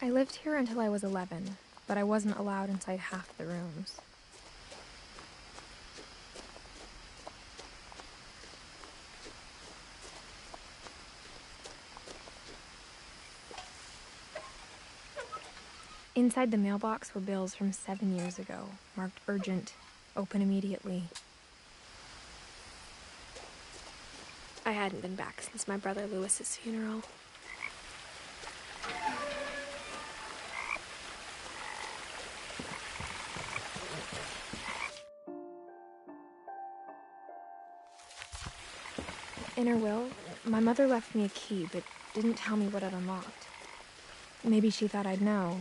I lived here until I was 11, but I wasn't allowed inside half the rooms. Inside the mailbox were bills from 7 years ago, marked urgent, open immediately. I hadn't been back since my brother Lewis's funeral. In her will, my mother left me a key, but didn't tell me what it unlocked. Maybe she thought I'd know.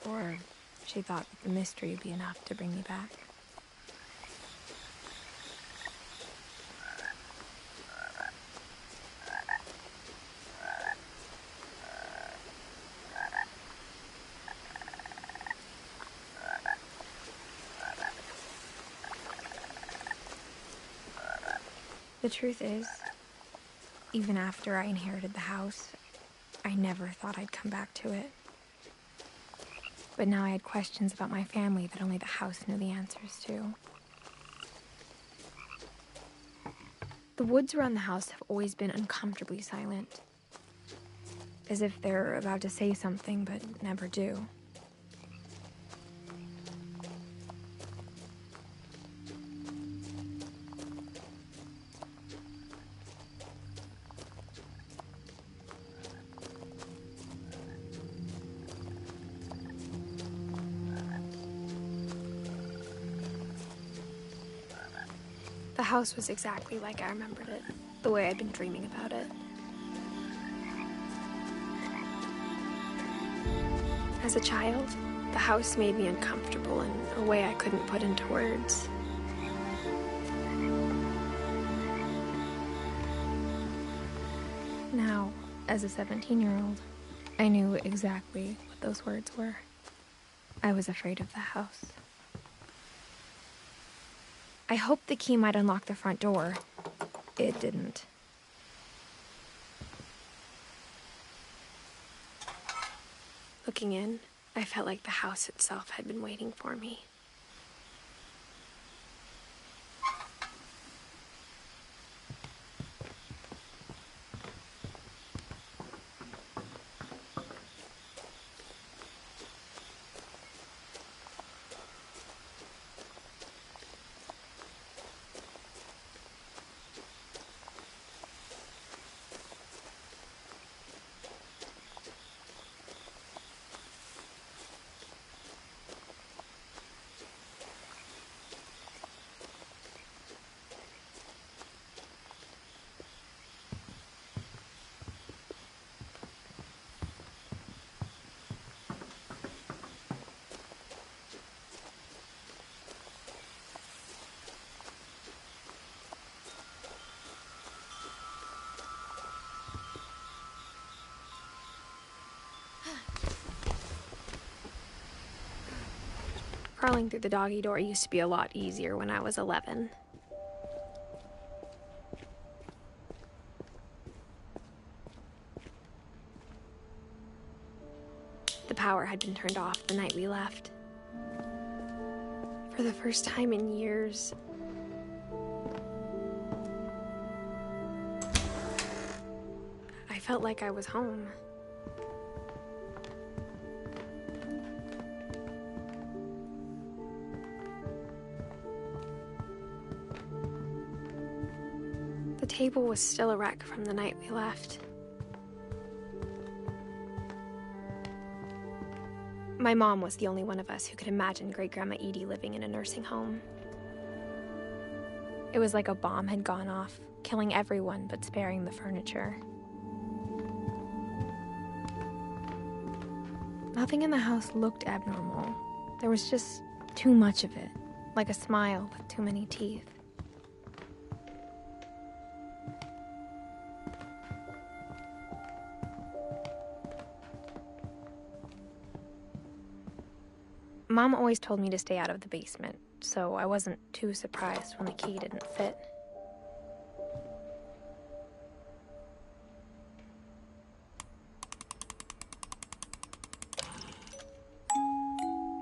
Or she thought that the mystery would be enough to bring me back. The truth is, even after I inherited the house, I never thought I'd come back to it. But now I had questions about my family that only the house knew the answers to. The woods around the house have always been uncomfortably silent, as if they're about to say something but never do. The house was exactly like I remembered it, the way I'd been dreaming about it. As a child, the house made me uncomfortable in a way I couldn't put into words. Now, as a 17-year-old, I knew exactly what those words were. I was afraid of the house. I hoped the key might unlock the front door. It didn't. Looking in, I felt like the house itself had been waiting for me. Crawling through the doggy door used to be a lot easier when I was 11. The power had been turned off the night we left. For the first time in years, I felt like I was home. The table was still a wreck from the night we left. My mom was the only one of us who could imagine Great-Grandma Edie living in a nursing home. It was like a bomb had gone off, killing everyone but sparing the furniture. Nothing in the house looked abnormal. There was just too much of it, like a smile with too many teeth. Mom always told me to stay out of the basement, so I wasn't too surprised when the key didn't fit.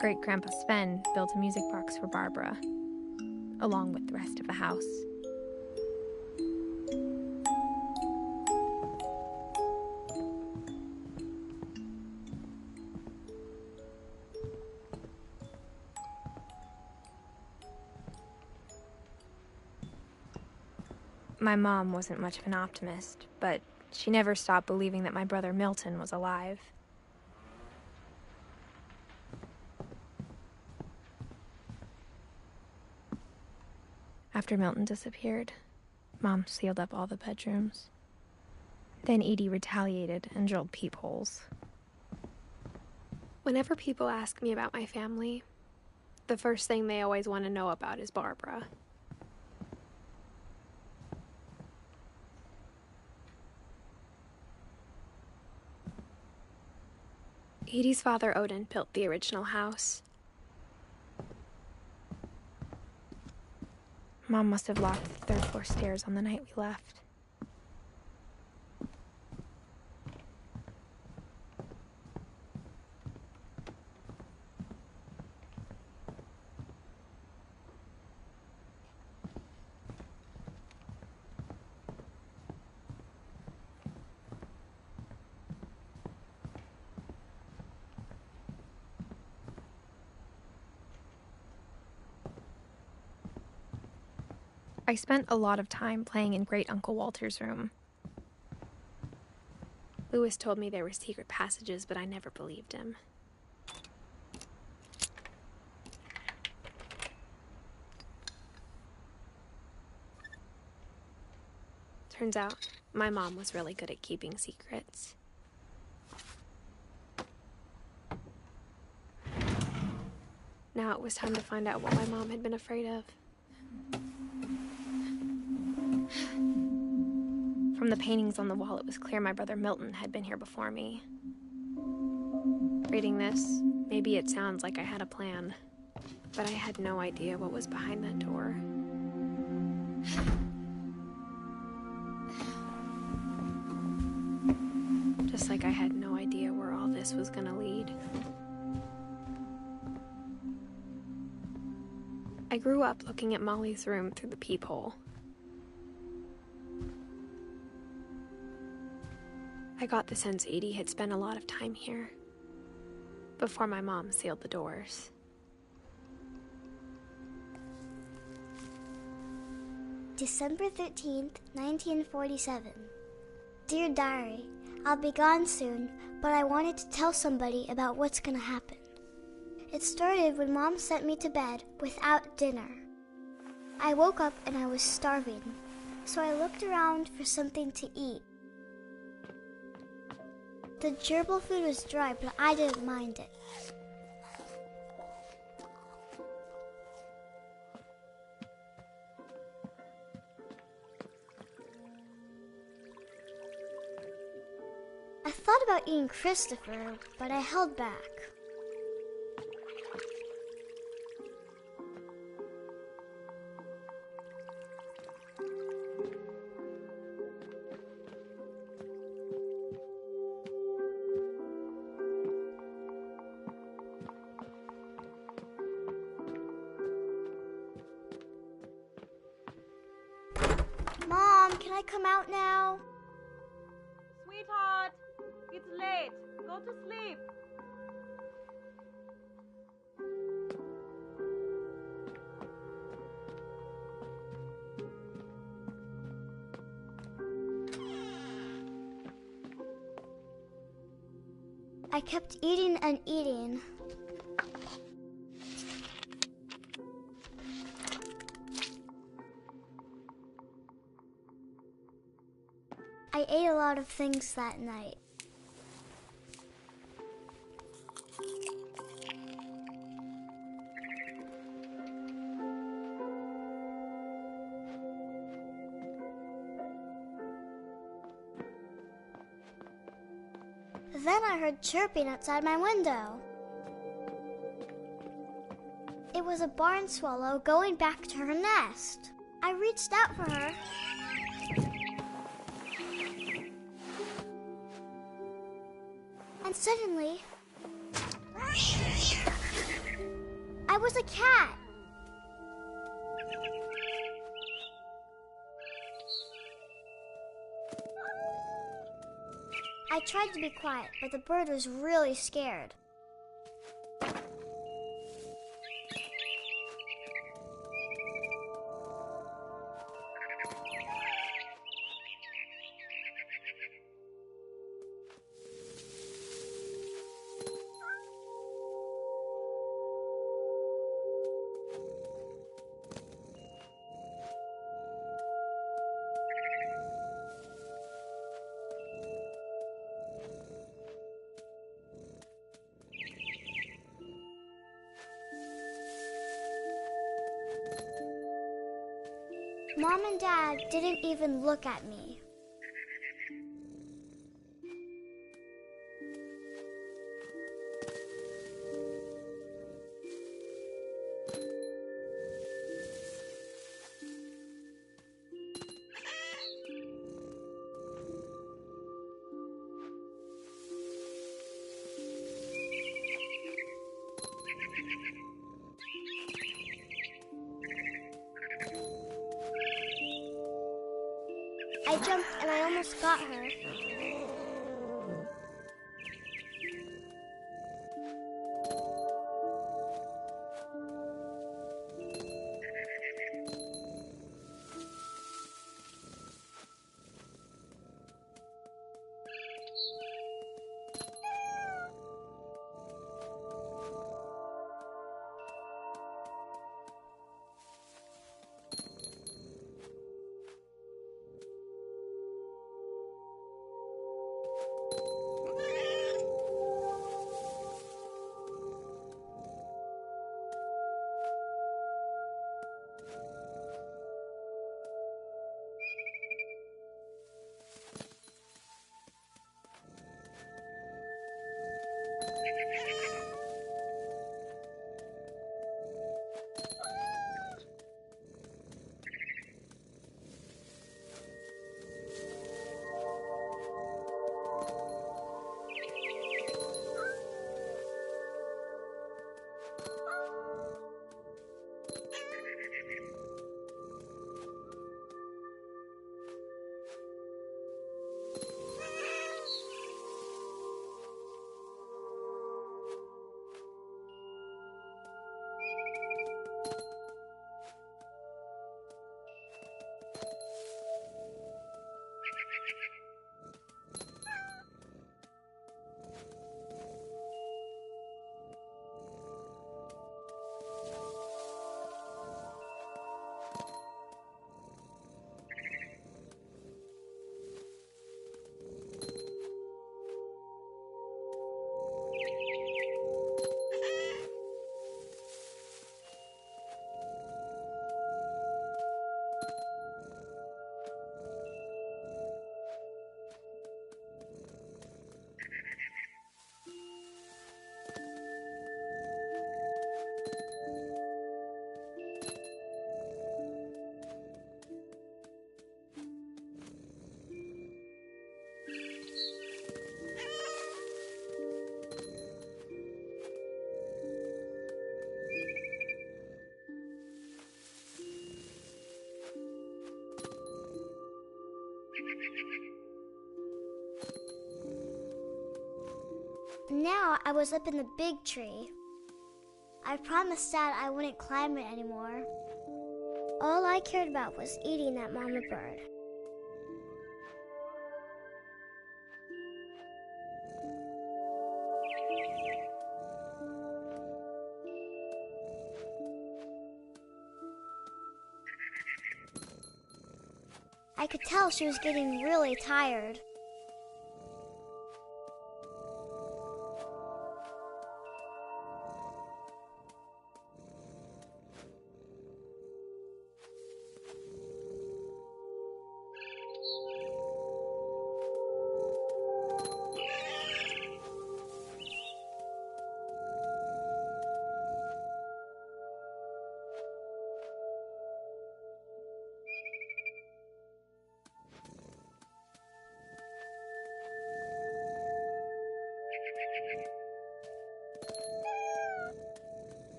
Great-Grandpa Sven built a music box for Barbara, along with the rest of the house. My mom wasn't much of an optimist, but she never stopped believing that my brother Milton was alive. After Milton disappeared, Mom sealed up all the bedrooms. Then Edie retaliated and drilled peepholes. Whenever people ask me about my family, the first thing they always want to know about is Barbara. Edie's father, Odin, built the original house. Mom must have locked the third floor stairs on the night we left. I spent a lot of time playing in Great Uncle Walter's room. Lewis told me there were secret passages, but I never believed him. Turns out, my mom was really good at keeping secrets. Now it was time to find out what my mom had been afraid of. From the paintings on the wall, it was clear my brother Milton had been here before me. Reading this, maybe it sounds like I had a plan, but I had no idea what was behind that door. Just like I had no idea where all this was gonna lead. I grew up looking at Molly's room through the peephole. I got the sense Edie had spent a lot of time here, before my mom sealed the doors. December 13th, 1947. Dear Diary, I'll be gone soon, but I wanted to tell somebody about what's gonna happen. It started when Mom sent me to bed without dinner. I woke up and I was starving, so I looked around for something to eat. The gerbil food was dry, but I didn't mind it. I thought about eating Christopher, but I held back. Mom, can I come out now? Sweetheart, it's late. Go to sleep. I kept eating and eating. I ate a lot of things that night. Then I heard chirping outside my window. It was a barn swallow going back to her nest. I reached out for her. And suddenly, I was a cat. I tried to be quiet, but the bird was really scared. Mom and Dad didn't even look at me. I jumped and I almost got her. Now I was up in the big tree. I promised Dad I wouldn't climb it anymore. All I cared about was eating that mama bird. I could tell she was getting really tired.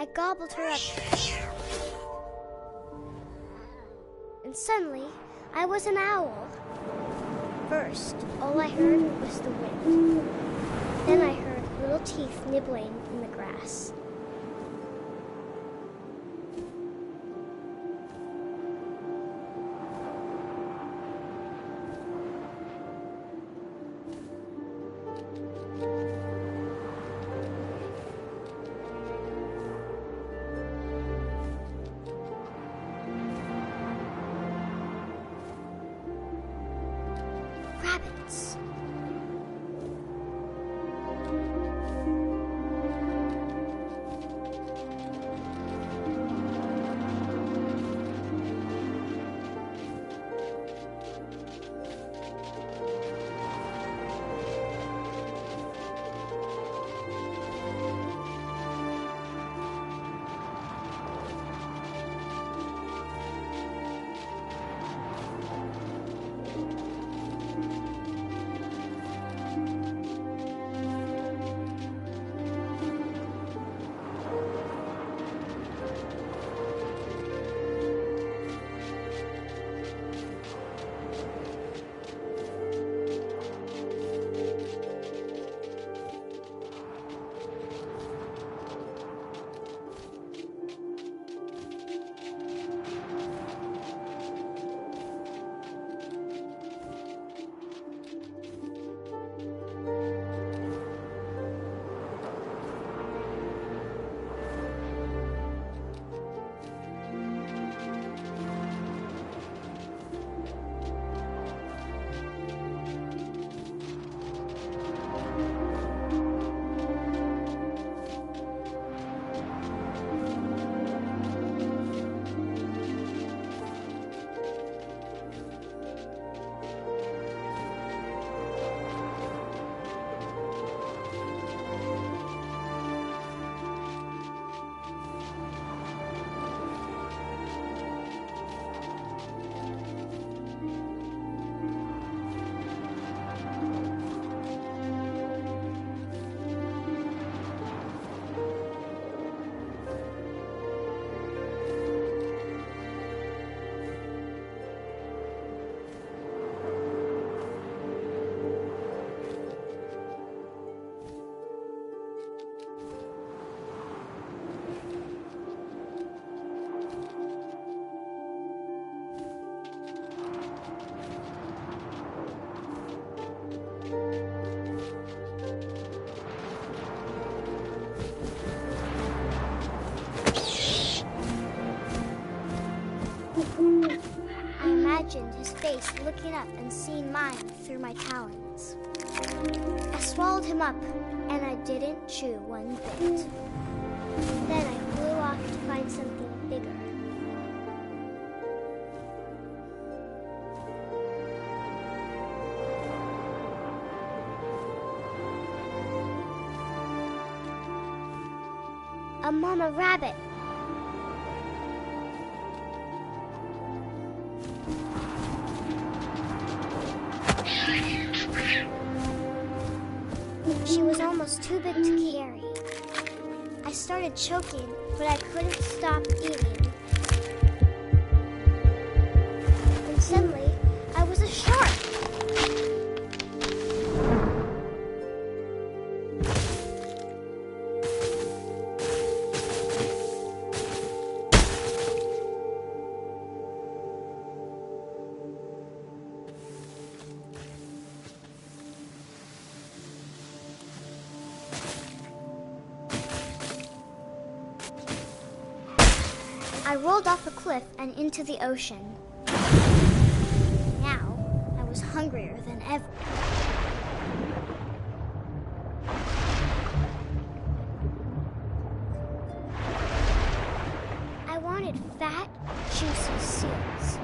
I gobbled her up. And suddenly, I was an owl. First, all I heard was the wind. Then I heard little teeth nibbling in the grass. Rabbits. I imagined his face looking up and seeing mine through my talons. I swallowed him up, and I didn't chew one bit. Then I flew off to find something bigger. A mama rabbit. She was almost too big to carry. I started choking, but I couldn't stop eating. And suddenly, I was a shark. I rolled off a cliff and into the ocean. Now, I was hungrier than ever. I wanted fat, juicy seals.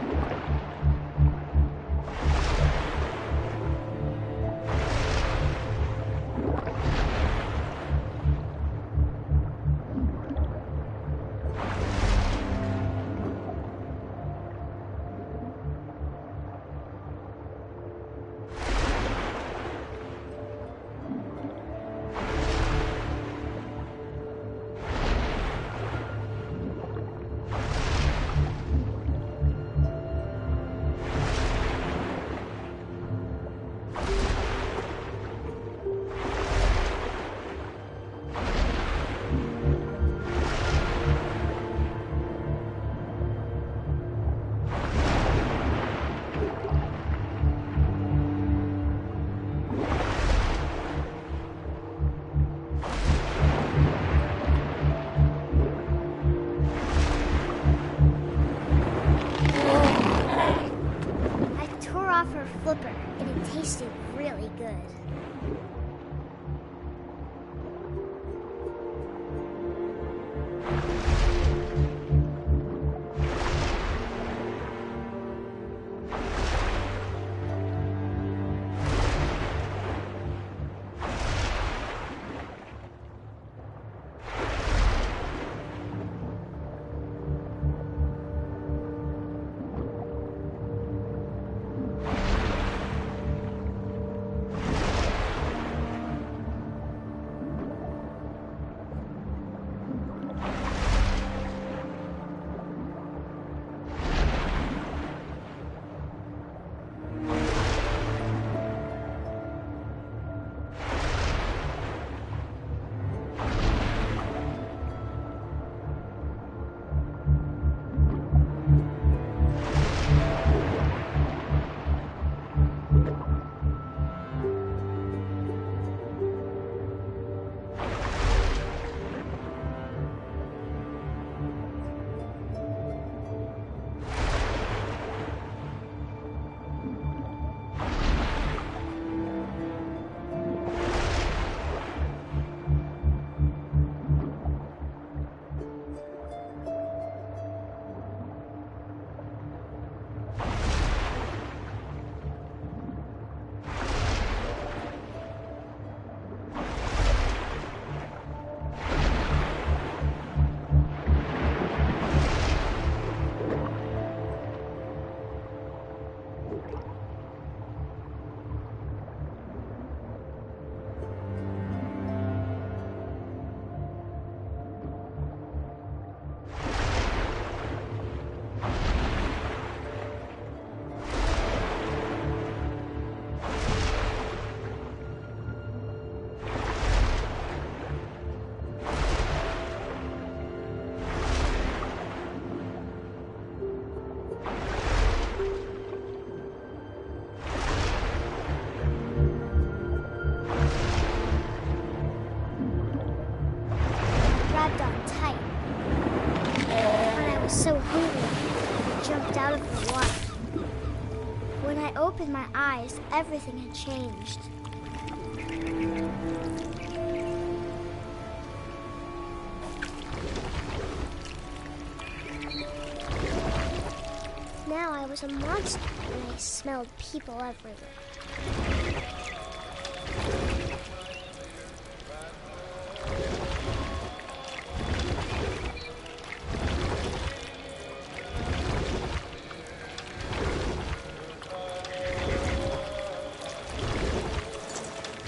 flipper, and it tasted really good. So hungry, I jumped out of the water. When I opened my eyes, everything had changed. Now I was a monster, and I smelled people everywhere.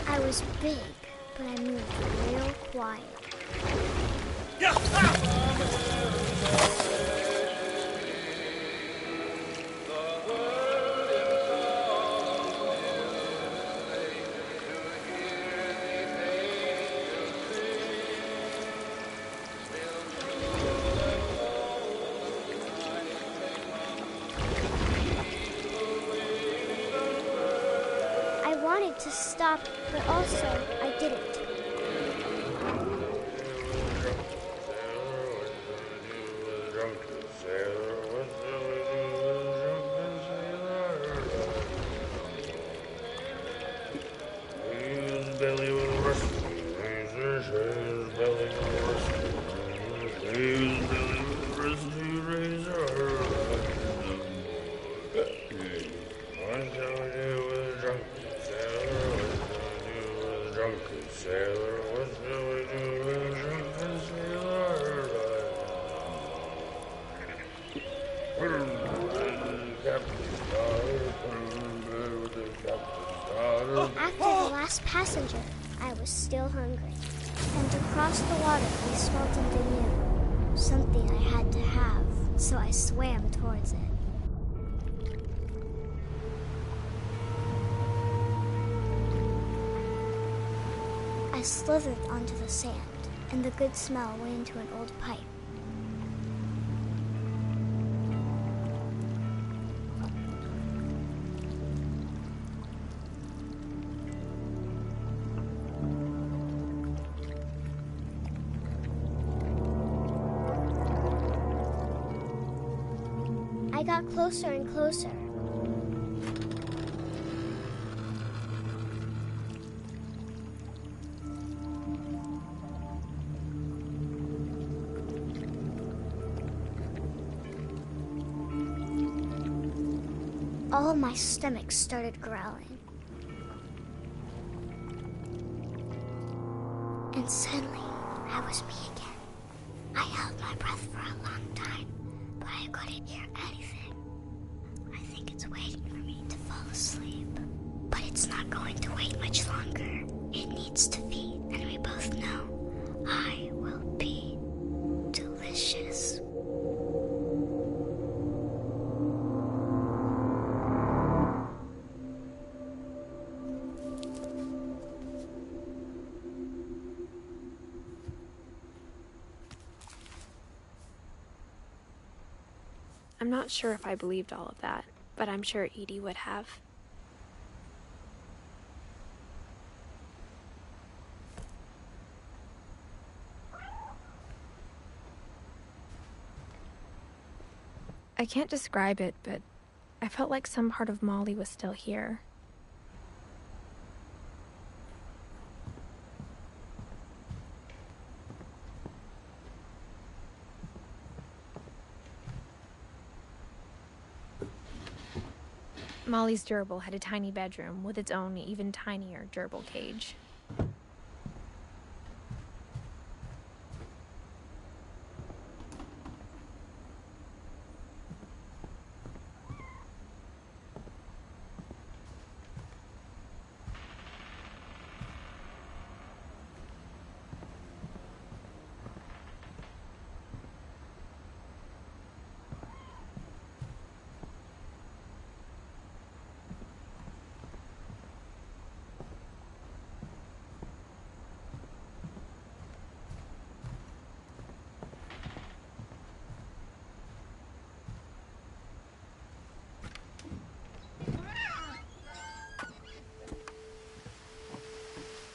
I was big, but I moved real quiet. I wanted to stop, but also I didn't. After the last passenger, I was still hungry. And across the water, I smelled something new. Something I had to have, so I swam towards it. I slithered onto the sand, and the good smell went into an old pipe. I got closer and closer. all my stomach started growling. And suddenly, I was me again. I held my breath for a long time, but I couldn't hear anything. I think it's waiting for me to fall asleep. But it's not going to wait much longer. It needs to feed, and we both know I will be delicious. I'm not sure if I believed all of that, but I'm sure Edie would have. I can't describe it, but I felt like some part of Molly was still here. Molly's gerbil had a tiny bedroom with its own even tinier gerbil cage.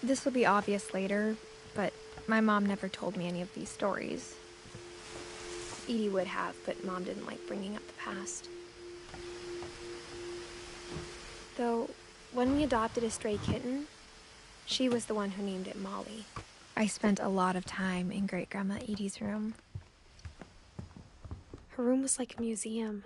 This will be obvious later, but my mom never told me any of these stories. Edie would have, but Mom didn't like bringing up the past. Though, when we adopted a stray kitten, she was the one who named it Molly. I spent a lot of time in Great-Grandma Edie's room. Her room was like a museum.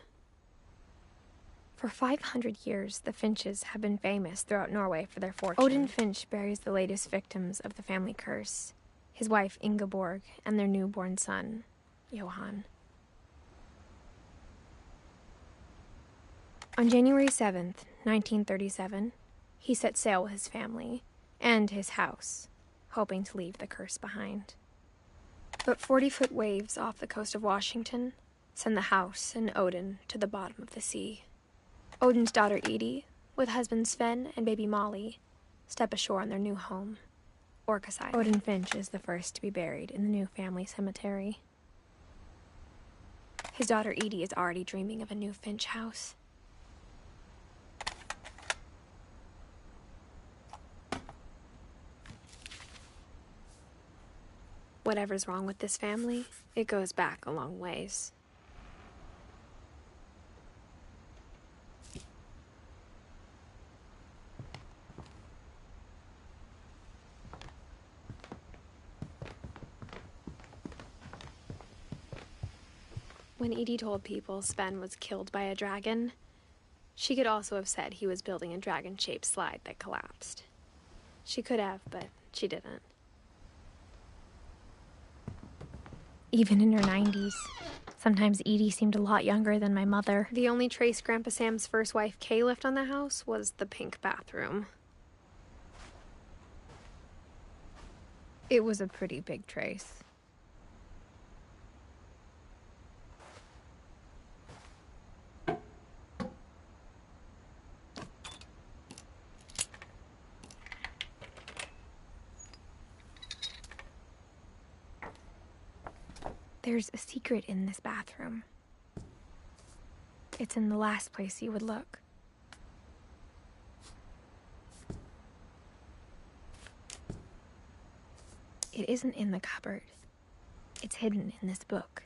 For 500 years, the Finches have been famous throughout Norway for their fortune. Odin Finch buries the latest victims of the family curse, his wife Ingeborg and their newborn son, Johan. On January 7th, 1937, he set sail with his family and his house, hoping to leave the curse behind. But 40-foot waves off the coast of Washington send the house and Odin to the bottom of the sea. Odin's daughter Edie, with husband Sven and baby Molly, step ashore on their new home, Orcaside. Odin Finch is the first to be buried in the new family cemetery. His daughter Edie is already dreaming of a new Finch house. Whatever's wrong with this family, it goes back a long ways. When Edie told people Sven was killed by a dragon, she could also have said he was building a dragon-shaped slide that collapsed. She could have, but she didn't. Even in her 90s, sometimes Edie seemed a lot younger than my mother. The only trace Grandpa Sam's first wife, Kay, left on the house was the pink bathroom. It was a pretty big trace. There's a secret in this bathroom. It's in the last place you would look. It isn't in the cupboard. It's hidden in this book.